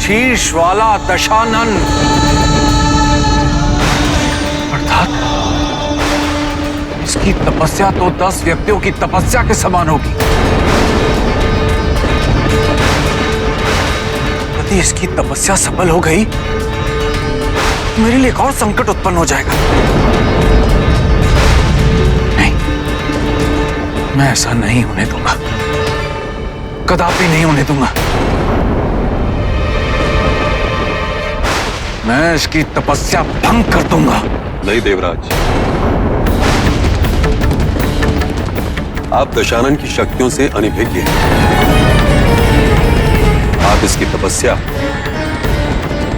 शीर्ष वाला दशानन, अर्थात इसकी तपस्या तो 10 व्यक्तियों की तपस्या के समान होगी। यदि इसकी तपस्या सफल हो गई तो मेरे लिए एक और संकट उत्पन्न हो जाएगा। नहीं, मैं ऐसा नहीं होने दूंगा, कदापि नहीं होने दूंगा। मैं इसकी तपस्या भंग कर दूंगा। नहीं देवराज, आप दशानन की शक्तियों से अनभिज्ञ हैं। आप इसकी तपस्या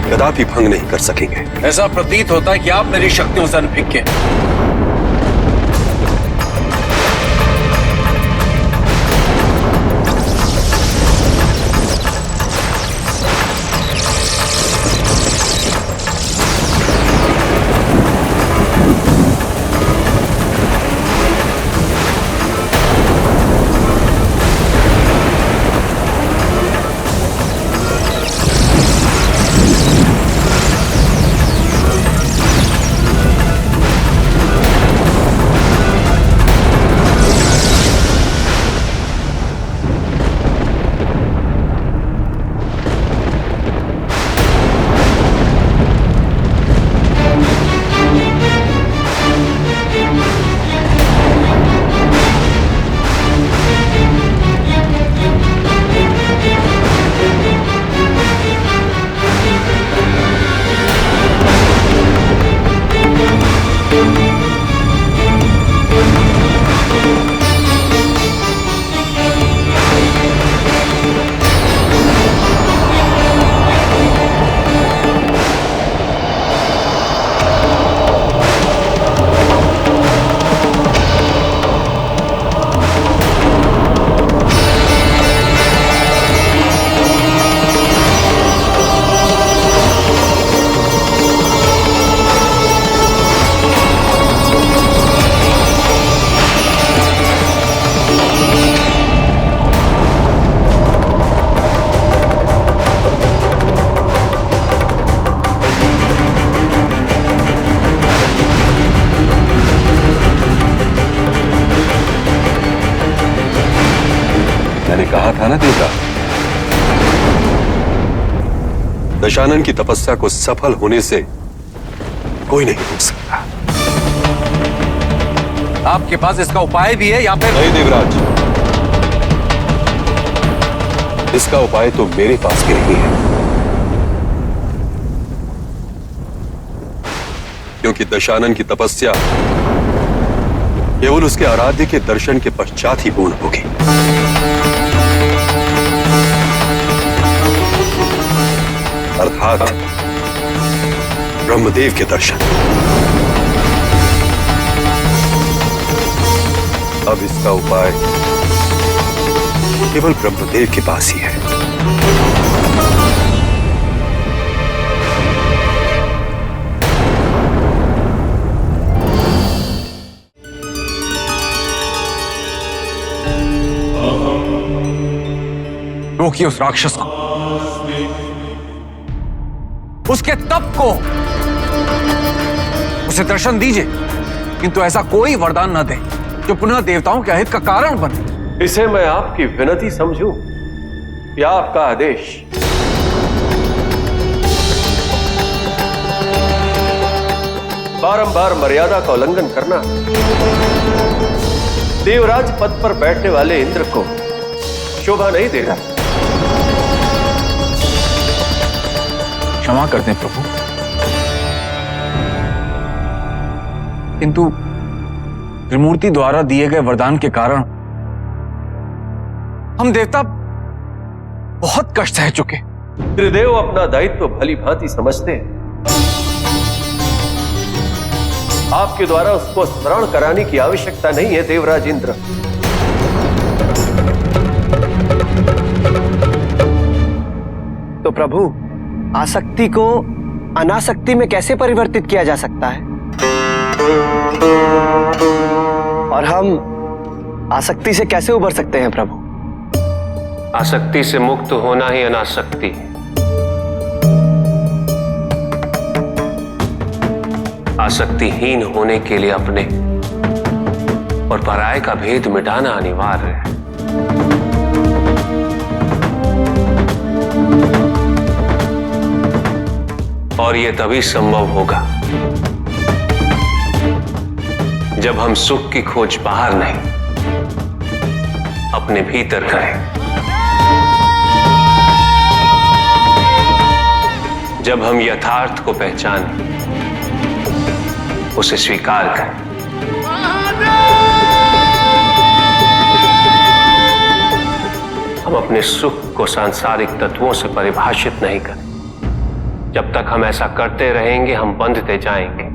कदापि भंग नहीं कर सकेंगे। ऐसा प्रतीत होता है कि आप मेरी शक्तियों से अनभिज्ञ हैं। मैंने कहा था ना देवता, दशानन की तपस्या को सफल होने से कोई नहीं रोक सकता। आपके पास इसका उपाय भी है या फिर? नहीं देवराज, इसका उपाय तो मेरे पास भी नहीं है, क्योंकि दशानन की तपस्या केवल उसके आराध्य के दर्शन के पश्चात ही पूर्ण होगी। अर्थात ब्रह्मदेव के दर्शन। अब इसका उपाय केवल ब्रह्मदेव के पास ही है। रोकिए उस राक्षस को, उसके तप को, उसे दर्शन दीजिए, किंतु ऐसा कोई वरदान न दे जो पुनः देवताओं के अहित का कारण बने। इसे मैं आपकी विनती समझूं या आपका आदेश? बारंबार मर्यादा का उल्लंघन करना देवराज पद पर बैठने वाले इंद्र को शोभा नहीं देगा। क्षमा करते हैं प्रभु, किंतु त्रिमूर्ति द्वारा दिए गए वरदान के कारण हम देवता बहुत कष्ट सह चुके। त्रिदेव अपना दायित्व भली भांति समझते हैं। आपके द्वारा उसको स्मरण कराने की आवश्यकता नहीं है देवराज इंद्र। तो प्रभु, आसक्ति को अनासक्ति में कैसे परिवर्तित किया जा सकता है? और हम आसक्ति से कैसे उबर सकते हैं प्रभु? आसक्ति से मुक्त होना ही अनासक्ति। आसक्तिहीन होने के लिए अपने और पराये का भेद मिटाना अनिवार्य है। और यह तभी संभव होगा जब हम सुख की खोज बाहर नहीं, अपने भीतर करें। जब हम यथार्थ को पहचानें, उसे स्वीकार करें। हम अपने सुख को सांसारिक तत्वों से परिभाषित नहीं करें। जब तक हम ऐसा करते रहेंगे, हम बंधते जाएंगे।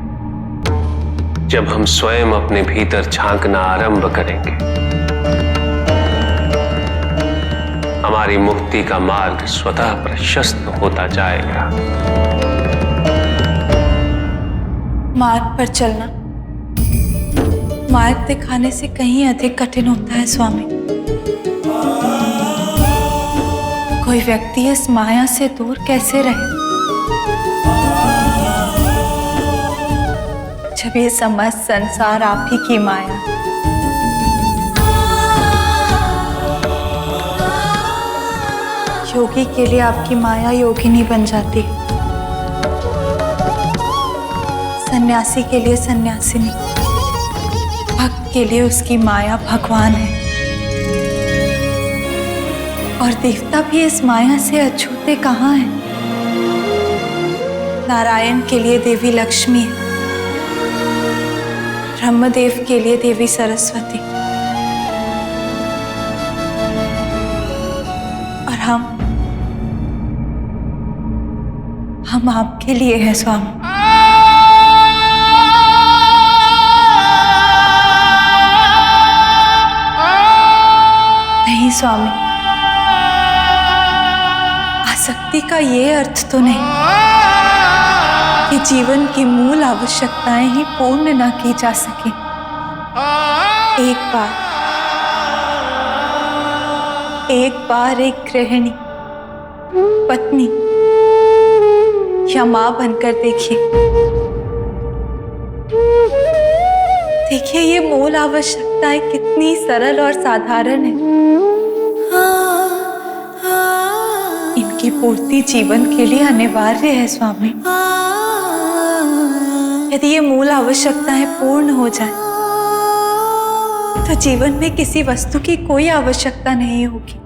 जब हम स्वयं अपने भीतर झांकना आरंभ करेंगे, हमारी मुक्ति का मार्ग स्वतः प्रशस्त होता जाएगा। मार्ग पर चलना मार्ग दिखाने से कहीं अधिक कठिन होता है स्वामी। कोई व्यक्ति इस माया से दूर कैसे रहे जब ये समस्त संसार आप ही की माया। योगी के लिए आपकी माया योगिनी बन जाती, सन्यासी के लिए सन्यासिनी, भक्त के लिए उसकी माया भगवान है। और देवता भी इस माया से अछूते कहाँ हैं। नारायण के लिए देवी लक्ष्मी है, ब्रह्मदेव के लिए देवी सरस्वती, और हम आपके लिए हैं स्वामी। नहीं स्वामी, आसक्ति का ये अर्थ तो नहीं कि जीवन की मूल आवश्यकताएं ही पूर्ण ना की जा सके। एक बार एक गृहिणी, पत्नी या मां बनकर देखिए ये मूल आवश्यकताएं कितनी सरल और साधारण है। इनकी पूर्ति जीवन के लिए अनिवार्य है स्वामी। यदि ये मूल आवश्यकताएं पूर्ण हो जाए तो जीवन में किसी वस्तु की कोई आवश्यकता नहीं होगी।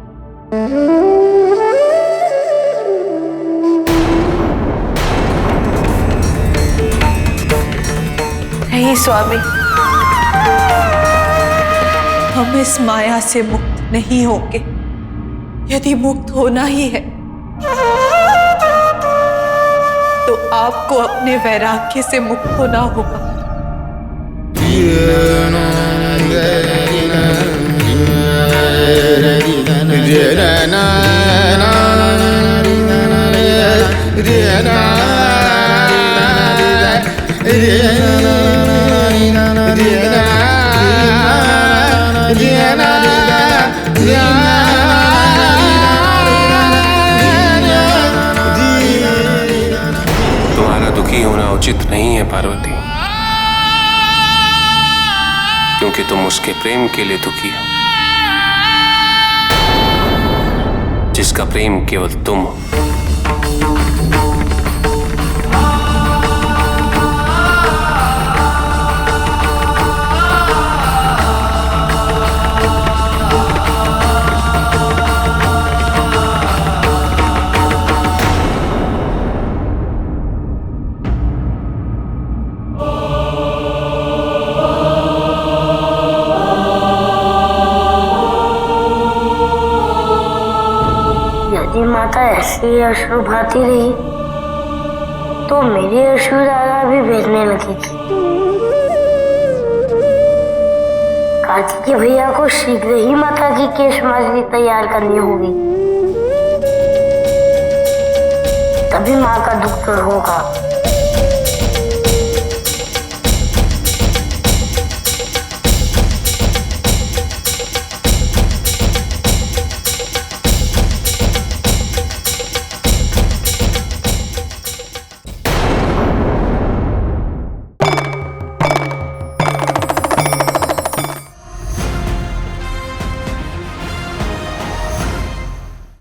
नहीं स्वामी, हम इस माया से मुक्त नहीं होंगे। यदि मुक्त होना ही है तो आपको अपने वैराग्य से मुक्त होना होगा। तुम्हारा दुखी होना उचित नहीं है पार्वती, क्योंकि तुम उसके प्रेम के लिए दुखी हो, जिसका प्रेम केवल तुम हो। यदि माता ऐसी अश्रु बहाती रही तो मेरी अश्रु धारा भी बहने लगेगी। कार्तिकेय भैया को शीघ्र ही माता की केश माजरी तैयार करनी होगी, तभी माँ का दुख दूर होगा।